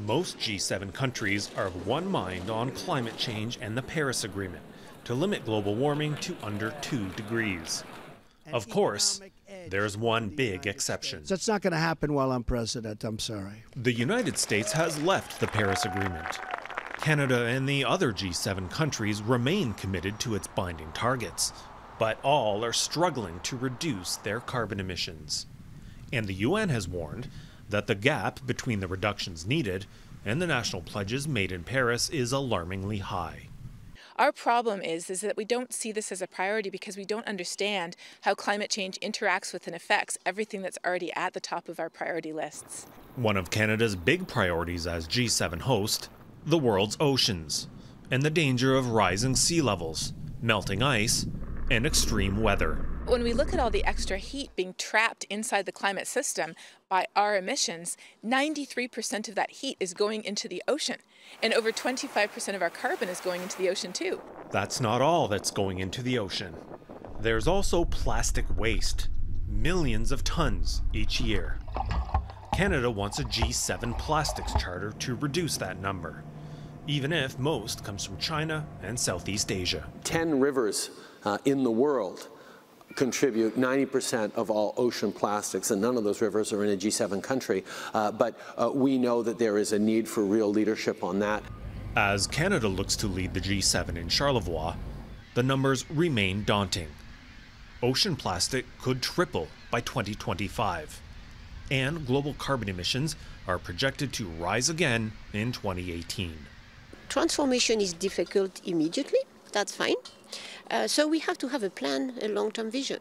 Most G7 countries are of one mind on climate change and the Paris Agreement to limit global warming to under 2 degrees. Of course, there's one big exception. That's not going to happen while I'm president, I'm sorry. The United States has left the Paris Agreement. Canada and the other G7 countries remain committed to its binding targets, but all are struggling to reduce their carbon emissions. And the UN has warned that the gap between the reductions needed and the national pledges made in Paris is alarmingly high. Our problem is that we don't see this as a priority because we don't understand how climate change interacts with and affects everything that's already at the top of our priority lists. One of Canada's big priorities as G7 host, the world's oceans, and the danger of rising sea levels, melting ice, and extreme weather. When we look at all the extra heat being trapped inside the climate system by our emissions, 93% of that heat is going into the ocean, and over 25% of our carbon is going into the ocean too. That's not all that's going into the ocean. There's also plastic waste, millions of tons each year. Canada wants a G7 plastics charter to reduce that number, even if most comes from China and Southeast Asia. 10 rivers in the world contribute 90% of all ocean plastics, and none of those rivers are in a G7 country. But we know that there is a need for real leadership on that. As Canada looks to lead the G7 in Charlevoix, the numbers remain daunting. Ocean plastic could triple by 2025, and global carbon emissions are projected to rise again in 2018. Transformation is difficult immediately, that's fine. So we have to have a plan, a long-term vision,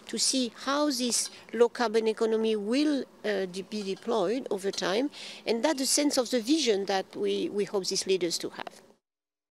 to see how this low-carbon economy will be deployed over time, and that's the sense of the vision that we hope these leaders to have.